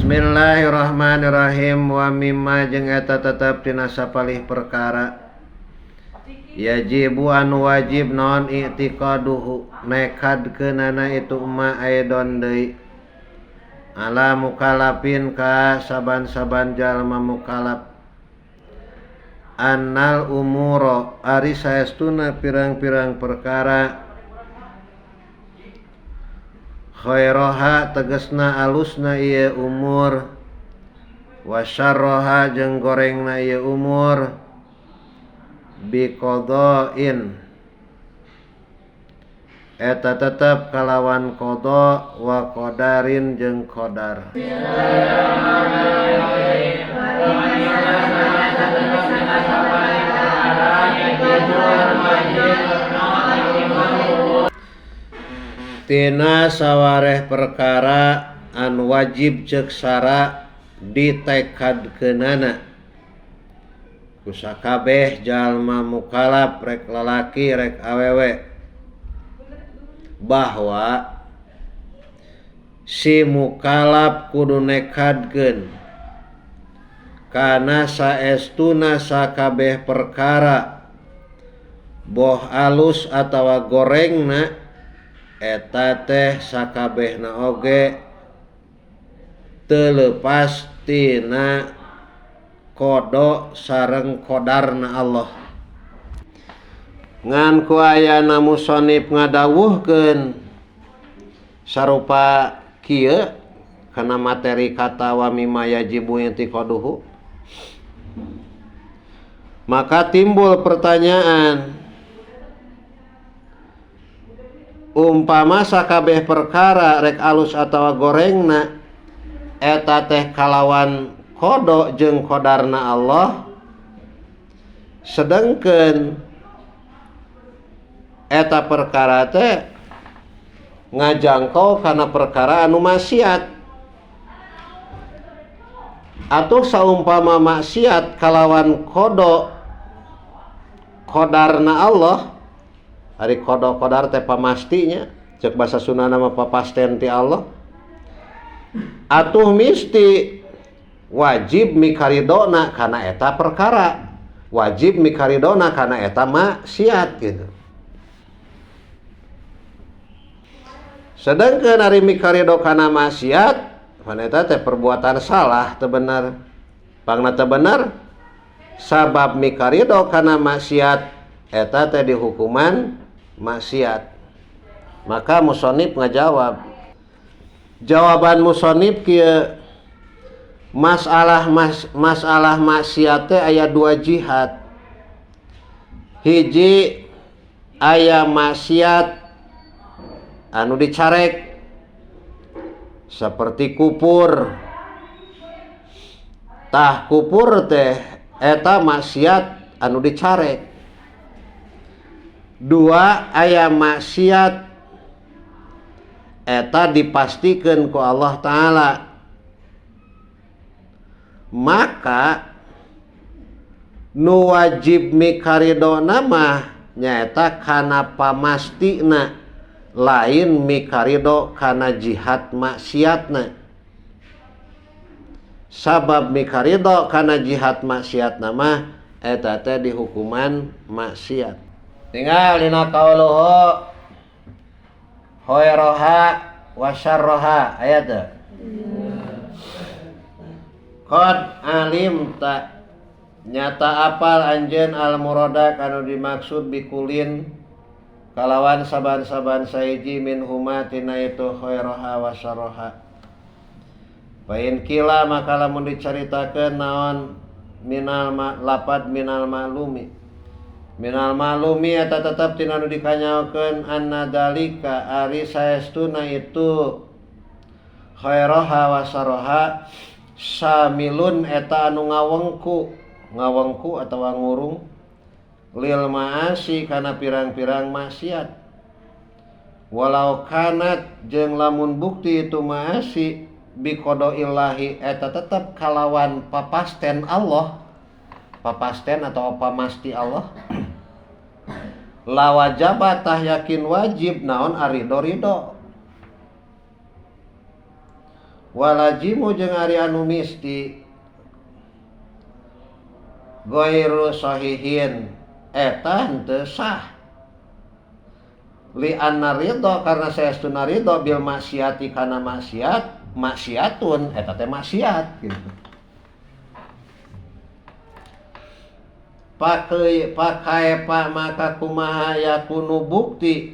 Bismillahirrahmanirrahim. Wa mimma jeung eta tetep tina sapalih perkara yajibu anu wajib naon i'tiqaduhu nekadkeunana itu ma aidon deui ala mukalafin ka saban-saban jalma mukalaf annal umuro ari saestuna pirang-pirang perkara khairoha tegesna alusna ieu umur wa syarroha jeung gorengna ieu umur biqadain eta tetep kalawan qada wa qadarin jeung qadar. Tina sawareh perkara anu wajib ceuk sara ditekadkeunana ku sakabeh jalma mukalaf rek lalaki rek awewe bahwa si mukalaf kudu nekadkeun kana saestuna sakabeh perkara boh alus atawa gorengna eta teh sakabehna oge teu leupas tina qada sareng qadarna Allah. Ngan ku ayana musannif ngadawuhkeun sarupa kieu kana materi kata wa mimma yajibu i'tiqaduhu, maka timbul pertanyaan, umpama sakabeh perkara rek alus atawa gorengna eta teh kalawan qada jeung qadarna Allah, sedengkeun eta perkara teh ngajangkau kana perkara anu maksiat. Atuh saumpama maksiat kalawan qada qadarna Allah, ari qada qadar teh pamastinya ceuk basa Sunda nama papasten ti Allah, atuh misti wajib mikaridona kana eta perkara, wajib mikaridona kana eta maksiat gitu. Sedangkeun ari mikarido kana maksiat pan eta teh perbuatan salah teu bener, pangna teu bener sabab mikarido kana maksiat eta teh dihukuman maksiat. Maka musannif ngajawab, jawaban musannif kieu, masalah maksiat teh aya dua jihad. Hiji aya maksiat anu dicarek seperti kupur. Tah kupur teh eta maksiat anu dicarek. Dua aya maksiat eta dipastikeun ku Allah Ta'ala, maka nu wajib mikaridona mah nyaeta kana pamastina, lain mikarido kana jihad maksiatna. Sabab mikarido kana jihad maksiatna mah eta teh dihukuman maksiat. Tinggal dina qauluhu khairoha wa syarroha aya teu? Qad alimta nyata apal anjeun al murada kanu dimaksud bikulin kalawan saban-saban saiji min huma tina itu khairoha wa syarroha. Fa in kila maka lamun dicaritakeun naon minal lapad minal ma'lumi, minal ma'lumi eta tetep tina nu dikanyaokeun anna dalika ari saestuna itu khairoha wa syarroha samilun eta anu ngawengku atawa ngurung lil ma'asi kana pirang-pirang maksiat. Walau kanat jeung lamun bukti itu ma'asi biqada illahi eta tetep kalawan papasten Allah, papasten atau pamasti Allah. La wajaba tah yakin wajib naon ari ridho. walajimu jeung ari anu misti ghairu sahihin eta henteu sah li anna ridho karna saestuna ridho bil maksiati kana maksiatun eta teh maksiat gitu. Pakai maka kumaha yakunu bukti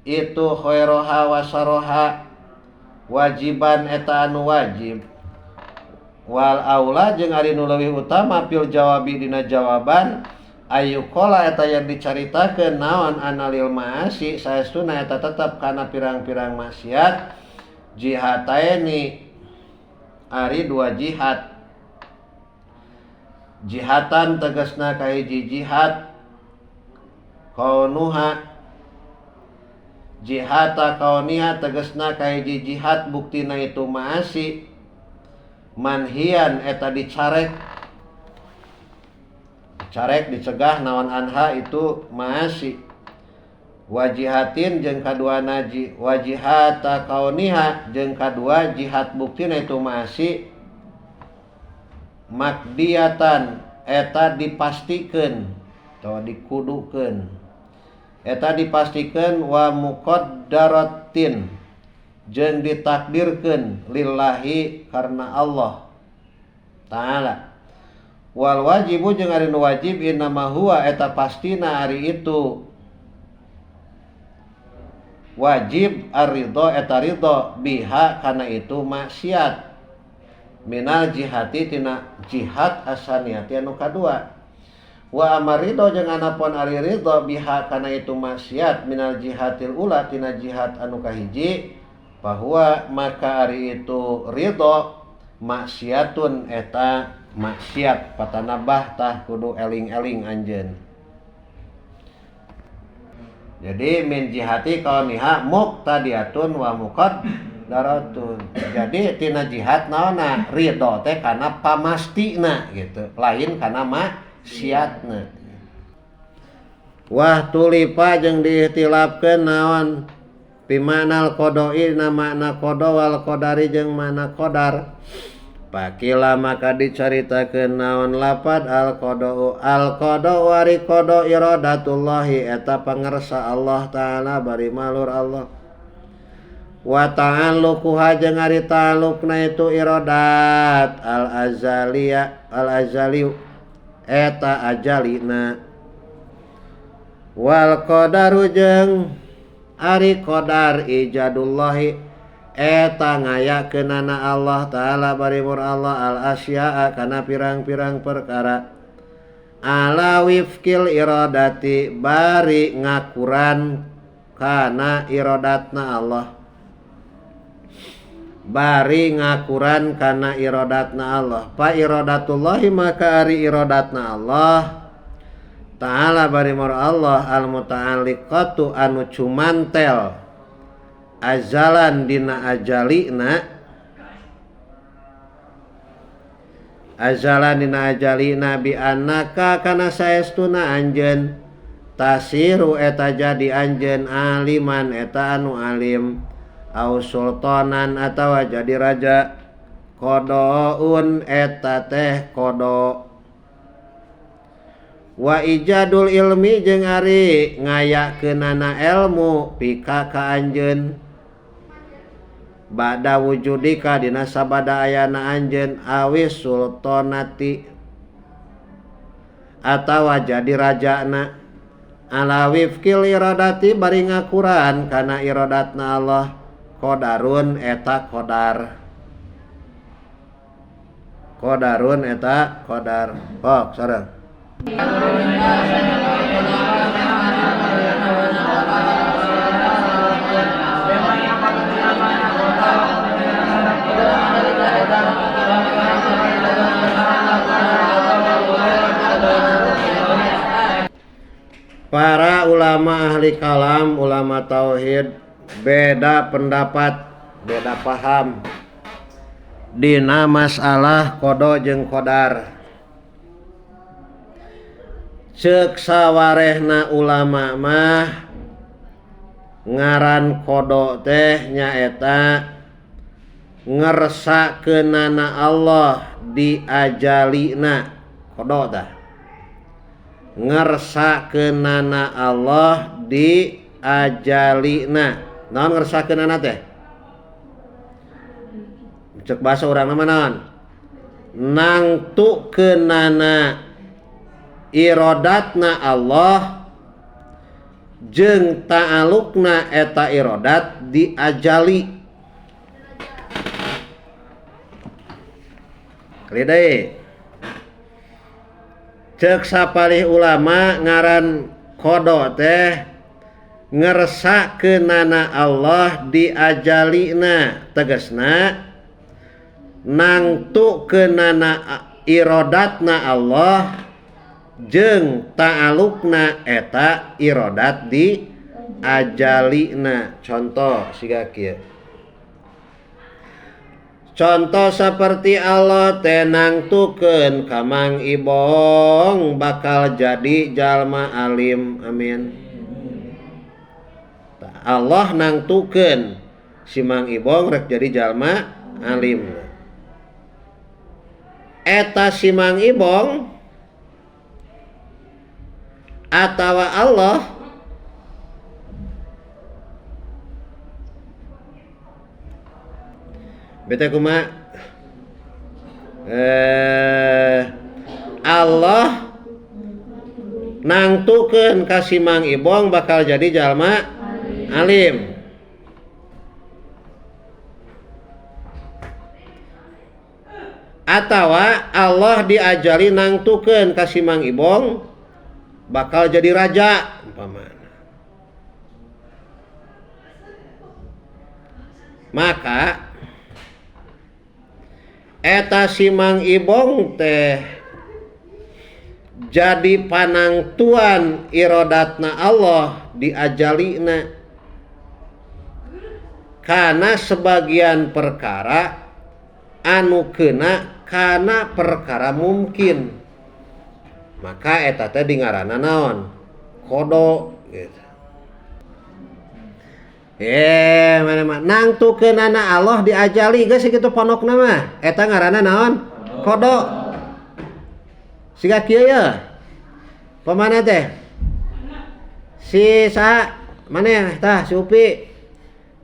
itu khairoha wasaroha wajiban eta anu wajib wal aula jeung ari nu leuwih utama fil jawabi dina jawaban ayyuqala eta yang dicaritakeun naon analil maasi saestuna eta tetep kana pirang-pirang maksiat jihataini ari dua jihad jihatan tegasna kahiji jihad kaunuha jihata kauniha tegasna kahiji jihad buktina itu maasi manhian eta dicarek dicegah naon anha itu maasi wajihatin jeung kaduana wajihata kauniha jeung kadua jihad buktina itu maasi makdiyatan eta dipastikeun atau dikudukeun eta dipastikeun wa muqaddaratin jeung ditakdirkeun lillahi karena Allah taala wal wajibu jeung ari nu wajib innama huwa eta pastina ari itu wajib ar-ridho eta ridho biha kana itu maksiat minal jihati tina jihad asaniyati anu kadua wa amar ridho jeung anapun ari ridho biha kana itu maksiat minal jihatil ula tina jihad anu kahiji bahwa maka ari itu ridho maksiatun eta maksiat patanabah tah kudu eling-eling anjeun jadi min jihati kauniha muqtadiyatun wa muqaddaratun. Jadi tina jihad naonna ridho teh kana pamastina gitu, lain kana maksiatna. Wah tulipa jeung diihtilafkeun naon pimanal qodoi na makna qada wal qadari jeung makna qadar. Pakila maka dicaritakeun naon lapad al qada wari qada iradatullahi eta pangersa Allah taala bari malur Allah wa ta'alluquha jeung ari ta'alluqna itu iradat al azaliyu eta ajalina wal qadaru jeung ari qadar ijadullahi eta ngayakeunana Allah taala bari mur Allah al asya'a kana pirang-pirang perkara ala wifqil iradati bari ngakuran kana iradatna Allah bari ngakuran kana iradatna Allah pa iradatullahi maka ari iradatna Allah taala bari mur Allah al muta'alliqatu anu cumantel azalan dina ajalina bi annaka kana saestuna anjeun tasiru eta jadi anjeun aliman eta anu alim au sultanan atawa jadi raja qodoun eta teh qodo wa ijadul ilmi jeung ari ngayakeunana ilmu pika ka anjeun ba'da wujudika dina sabada ayana anjeun awis sultanati atawa jadi rajana ala wifqil iradati bari ngakuran kana iradatna Allah qadarun eta qadar kok sareng para ulama ahli kalam, ulama tauhid beda pendapat, beda paham dina masalah qada jeung qadar. Ceuk sawarehna ulama mah ngaran qada teh nyaeta ngersakeunana Allah diajalina kodo tah ngersakeunana Allah diajalina naon ngersakeunana teh cek bahasa urang mah naon nangtukeunana irodatna Allah jeung ta'alukna eta irodat diajali. Kali deui cek sapalih ulama ngaran qada teh ngersakeunana Allah diajalina tegasna nangtukeunana irodatna Allah jeung ta'alukna eta irodat di ajalina. Contoh siga kieu contoh seperti Allah teh nangtukeun ka Mang Ibong bakal jadi jalma alim, amin. Allah nangtukeun si Mang Ibong rek jadi jalma alim. Eta si Mang Ibong atawa Allah beta kumaha Allah nangtukeun ka si Mang Ibong bakal jadi jalma alim. Atawa Allah diajali nangtukeun ka si Mang Ibong bakal jadi raja umpamana. Maka eta si Mang Ibong teh jadi panangtuan irodatna Allah diajalina kana sebagian perkara anu keuna kana perkara mungkin. Maka eta teh dingarana naon? Kodo gitu. Mana nangtukeunana Allah diajali geus kitu ponokna mah. Eta ngaranna naon? Kodo. Siga kieu ya. Pamana teh? Si sa maneh tah si Upi.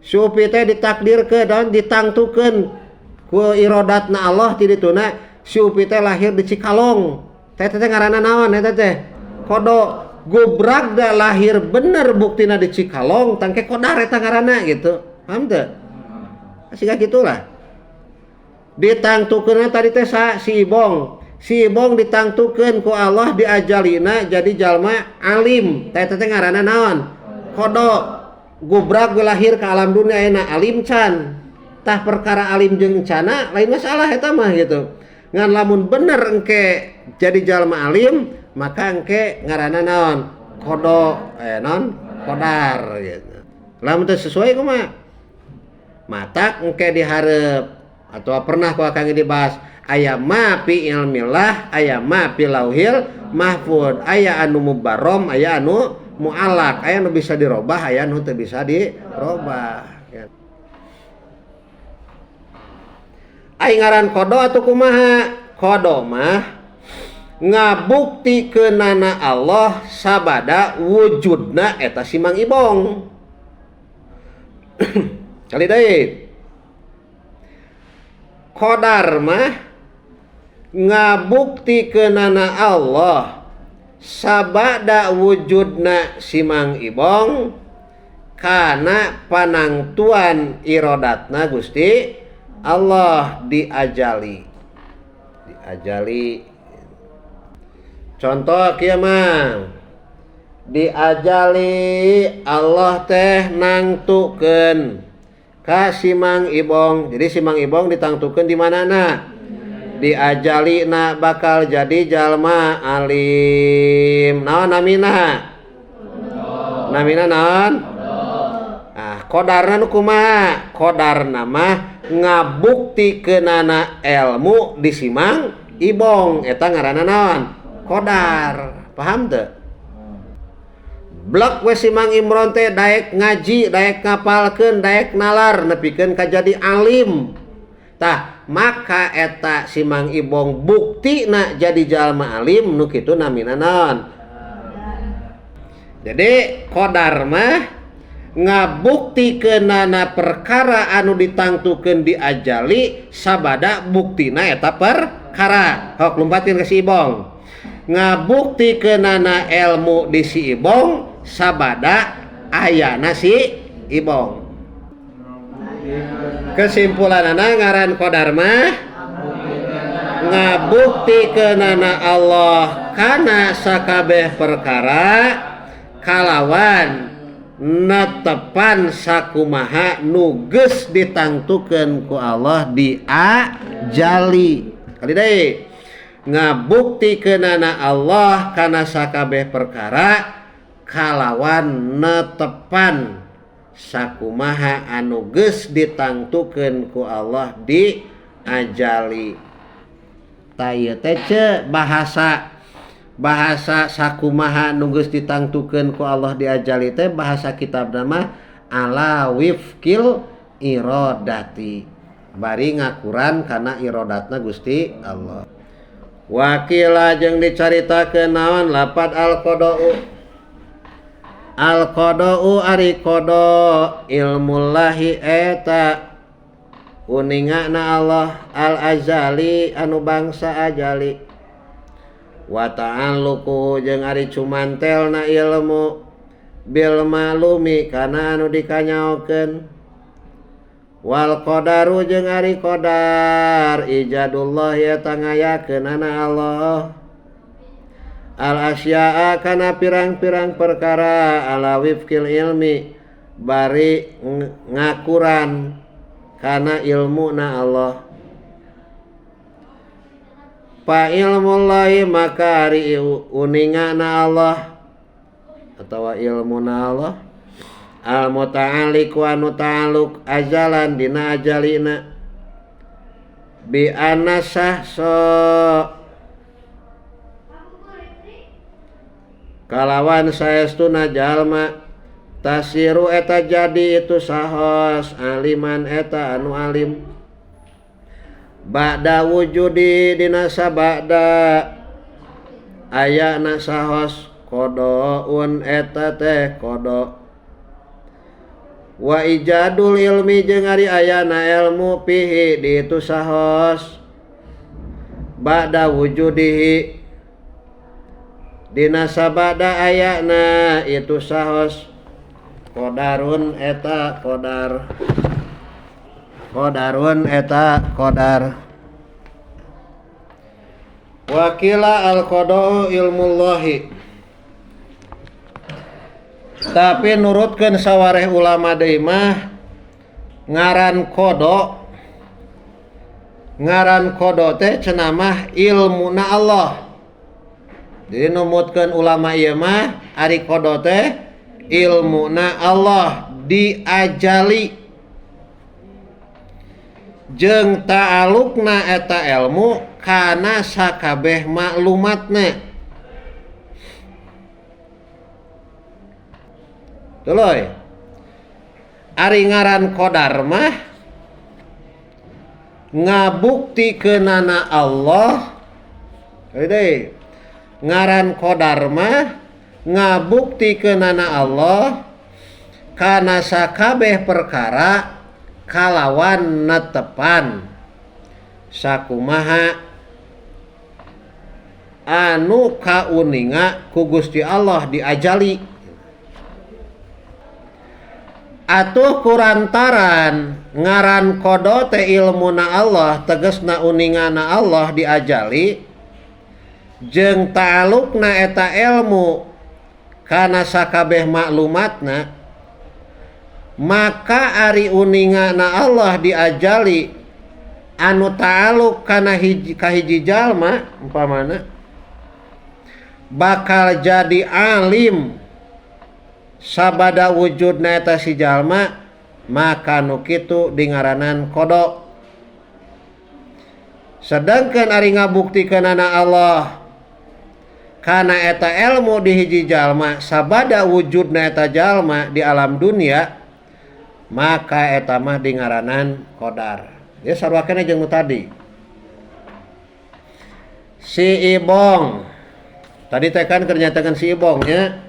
Si Upi teh ditakdirkeun dan ditangtukeun ku irodatna Allah ti dituna si Upi teh lahir di Cikalong. Teh ngaranna naon eta teh? Kodo. Gubrak da lahir bener buktina di Cikalong tangke kodar eta ngaranna gitu. Paham teu? Siga gitulah. Ditangtukeunna tadi teh si Ibong. Si Ibong ditangtukeun ku Allah diajalina jadi jalma alim. Teh ngaranna naon? Kodo. Gubrak lahir ke alam dunia ayeuna alim can. Tah perkara alim jeung cana lain masalah eta mah gitu. Ngan lamun bener engke jadi jalma alim maka engke ngaranna naon? Kodo non kodar gitu. Lamun teu sesuai kumaha? Matak engke dihareup atau pernah ku akang dibahas aya ma fi ilmillah, aya ma fi lauhil mahfud, aya anu mubarrom, aya anu mu'allaq, aya anu bisa dirobah, aya anu teu bisa dirobah. Ai ngaran kodo atuh kumaha? Kodo mah ngabuktikeunana Allah sabada wujudna eta si Mang Ibong. Kali deui. Qadar mah ngabuktikeunana Allah sabada wujudna si Mang Ibong kana panangtuan irodatna Gusti Allah diajali. Contoh kieu mah diajali Allah teh nangtukeun ka si Mang Ibong. Jadi si Mang Ibong ditangtukeun di manana? Diajalina bakal jadi jalma alim. Naon namina? Namina naon? Kodarna nu kumaha? Kodarna mah ngabuktikeunana ilmu di si Mang Ibong. Eta ngaranna naon? Kodar. Paham teu? Blok we si Mang Imron teh daek ngaji, daek ngapalkeun, daek nalar nepikeun ka jadi alim. tah maka eta si Mang Ibong buktina jadi jalma alim nu kitu namina naon. Jadi qadar mah ngabuktikeunana perkara anu ditangtukeun diajali sabada buktina eta perkara. Hok lumpatin ke si Ibong. Ngabuktikeunana ilmu di si Ibong sabada ayana si Ibong. Kesimpulanana ngaran qadar mah ngabuktikeunana Allah kana sakabeh perkara kalawan netepan sakumaha nu geus ditangtukeun ku Allah diajali. Kali deui ngabuktikeunana Allah kana sakabeh perkara kalawan netepan sakumaha anu geus ditangtukeun ku Allah diajali. Taya teh bahasa sakumaha nu geus ditangtukeun ku Allah diajali teh bahasa kitab nama ala wifqil iradati. Bari ngakuran kana iradatna Gusti Allah. Wakila jeung dicaritakeun naon lapad al-qada'u. Al-qada'u ari qada ilmullahi eta uningana Allah al-azali anu bangsa ajali. Wa ta'alluqu jeung ari cumantelna ilmu bil malumi kana anu dikanyaokeun. Wal qadaru jeung ari qadar ijadullah eta ngayakeunana Allah al asya'a kana pirang-pirang perkara ala wifqil ilmi bari ngakuran kana ilmuna Allah. Pa ilmullahi maka ari uningana Allah atawa ilmuna Allah al muta'alliq wa anu ta'alluq ajalan dina ajalina bi anasah so kalawan saestuna jalma tasiru eta jadi itu sahos aliman eta anu alim ba'da wujudi dina sabada ayana sahos qadaun eta teh qada wa ijadul ilmi jeung ari ayana ilmu pihi di itu sahos ba'da wujudihi dina sabada ayana itu sahos qadarun eta qadar qadarun eta qadar. Wakila al-qada'u ilmullahi tapi nurutkeun sawareh ulama deui mah ngaran qada teh cenah mah ilmuna Allah. Jadi numutkeun ulama ieu mah ari qada teh ilmuna Allah diajali jeung ta'alluqna eta ilmu kana sakabeh maklumatna. Tuluy ari ngaran qadar mah ngabuktikeunana Allah. Deui ngaran qadar mah ngabuktikeunana Allah kana sakabeh perkara kalawan netepan sakumaha anu kauninga ku Gusti Allah diajali. Atuh kurantaran ngaran qada teh ilmuna Allah tegasna uningana Allah diajali jeung ta'alluqna eta ilmu kana sakabeh maklumatna maka ari uningana Allah diajali anu ta'alluq kana hiji jalma umpamana bakal jadi alim sabada wujudna eta si jalma maka nu kitu dingaranan qada. Sedangkan ari ngabuktikeunana Allah kana eta ilmu di hiji jalma sabada wujudna eta jalma di alam dunia maka eta mah dingaranan qadar. Ya sarua keneh jeung nu tadi. Si Ibong. Tadi teh kan keur nyatakeun si Ibong nya.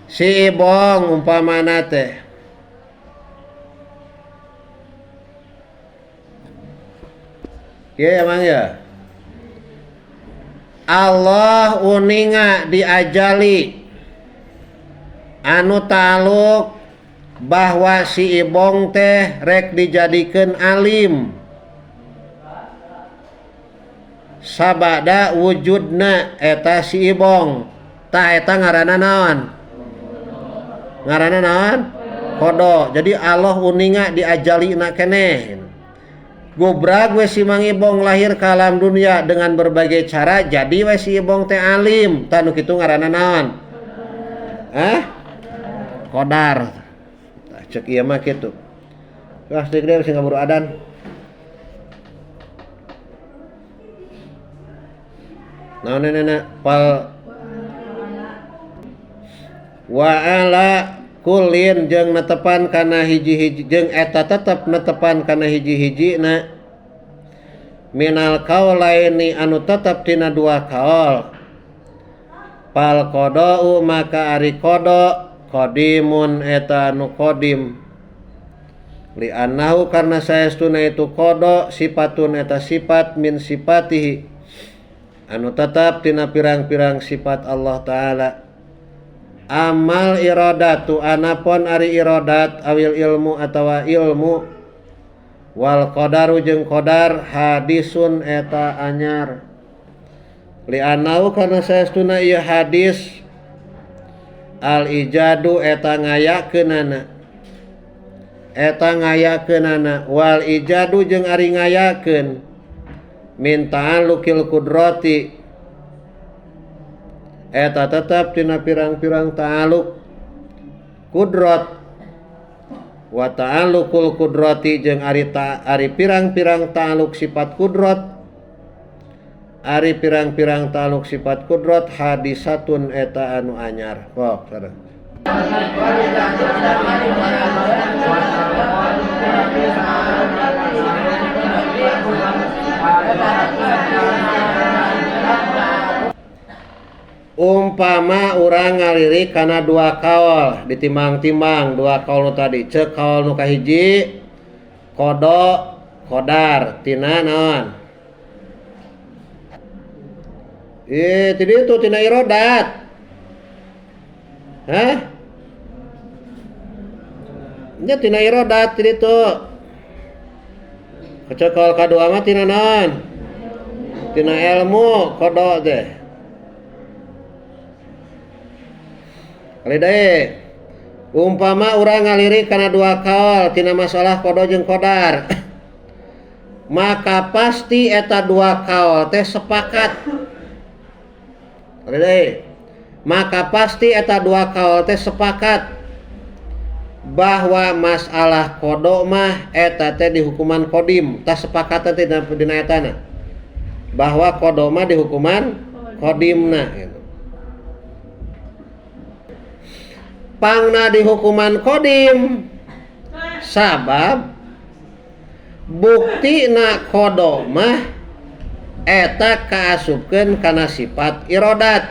Si Ibong umpamana teh ya emang ya Allah uninga diajali anu taluk bahwa si Ibong teh rek dijadikeun alim sabada wujudna eta si Ibong tah eta ngaranna naon? Ngaranna naon? Kodo. Jadi Allah uninga diajalina keneh. Gubrag we si Mang Ibong lahir ke alam dunia dengan berbagai cara jadi we si Ibong teh alim. Tah nu kitu ngaranna naon? Qadar. Tah ceuk ieu mah kitu. Wah, deuk deui sing ngaburu adan. Naon pal wa ala kulin jeung netepan kana hiji-hiji jeung eta tetep netepan kana hiji-hijina minal qaulaini anu tetep tina dua qaul pal qada'u maka ari qada qadimun eta anu qadim li annahu karna saestuna itu qada sifatun eta sifat min sifatihi anu tetep tina pirang-pirang sifat Allah taala. Amal iradatu anapun ari iradat awil ilmu atawa ilmu wal qadaru jeung qadar hadisun eta anyar li anau kana saestuna ieu hadis al ijadu eta ngayakeunana wal ijadu jeung ari ngayakeun min ta'alluqil qudrati eta tetap tina pirang-pirang ta'aluk kudrat wa ta'alukul kudrati jeung ari pirang-pirang ta'aluk sifat kudrat ari pirang-pirang ta'aluk sifat kudrat hadisatun eta anu anyar. Pok sareng umpama urang ngalirik kana dua kaul ditimbang-timbang dua kaul nu tadi ceuk kaul nu kahiji qada qadar tina naon tadi itu tina iradat nya tina iradat tadi itu ceuk kaul kadua mah tina naon tina ilmu qada teh. Kali dae umpama urang ngalirik kana dua kaul tina masalah qada jeung qadar maka pasti eta dua kaul teh sepakat. Kali dae maka pasti eta dua kaul teh sepakat bahwa masalah qada mah eta teh di hukuman qadim tah sepakat teh dina etana bahwa qada mah di hukuman qadimna gitu. Pangna di hukuman qadim sabab bukti na qada mah eta kaasupkeun kana sifat iradat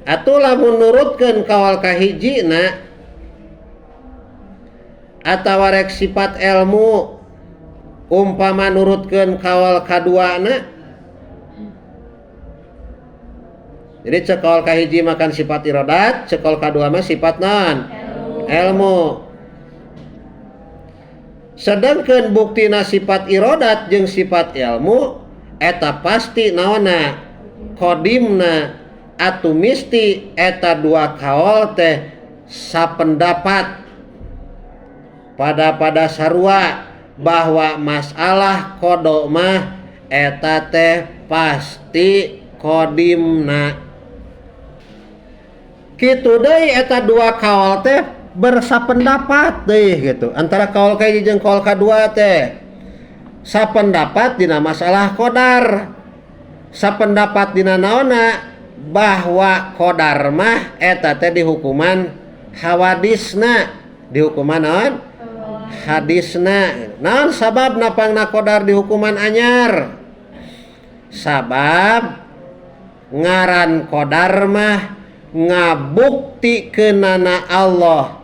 atuh lamun nurutkeun kaul kahijina atawa rek sifat ilmu umpama nurutkeun kaul kaduana. Jadi cekol kahiji makan sifat iradat, cekol kadua mah sifat naon? Ilmu. Sedangkeun buktina sifat iradat jeung sifat ilmu eta pasti naonna qadimna atu misti eta dua kaul teh sapendapat pada sarua bahwa masalah qada mah eta teh pasti qadimna. Kitu deui eta dua kaul teh bersapendapat deui gitu antara kaul kahiji jeung kaul kadua teh sapendapat dina masalah qadar sapendapat dina naonna bahwa qadar mah eta teh di hukuman hawadisna di hukuman naon hadisna. Naon sabab napangna qadar di hukuman anyar? Sabab ngaran qadar mah ngabuktikeunana Allah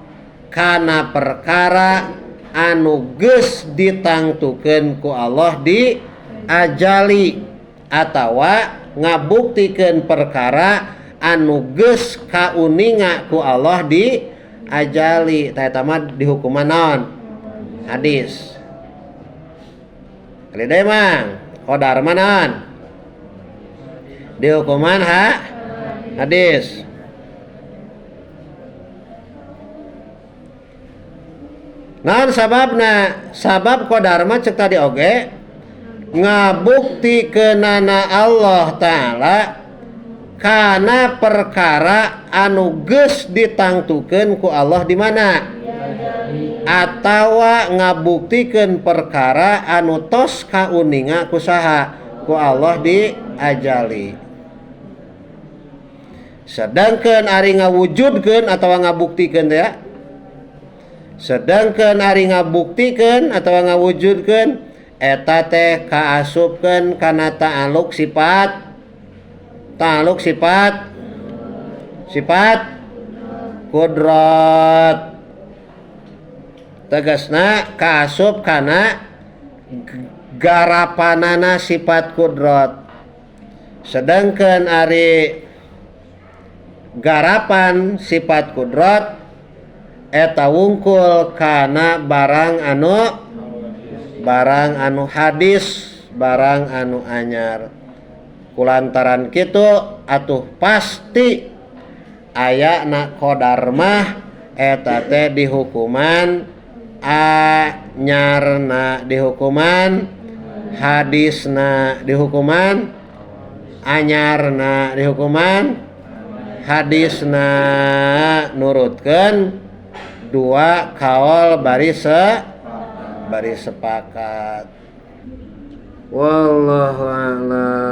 kana perkara anu geus ditangtukeun ku Allah di ajali, atawa ngabuktikeun perkara anu geus kauninga ku Allah di ajali. Eta mah di hukuman naon? Hadis. Kali deui mang qadar mah naon? Di hukuman hadis. Naon sababna? Sabab qadar mah cek tadi oge ngabuktikeunana Allah Ta'ala kana perkara anu geus ditangtukeun ku Allah di mana? Atawa ngabuktikeun perkara anu tos kauninga ku saha? Ku Allah di ajali. Sedangkeun ari ngawujudkeun atawa ngabuktikeun teh ya. Sedangkeun ari ngabuktikeun atawa ngawujudkeun eta teh kaasupkeun kana ta'aluk sifat kudrat. Tegasna kaasup kana garapanana sifat kudrat. Sedangkeun ari garapan sifat kudrat eta wungkul kana barang anu hadis, barang anu anyar. Kulantaran kitu atuh pasti ayana qadar mah eta teh di hukuman anyarna, di hukuman hadisna, di hukuman anyarna, di hukuman hadisna, nurutkeun dua kaul bari sepakat. Wallahu a'lam.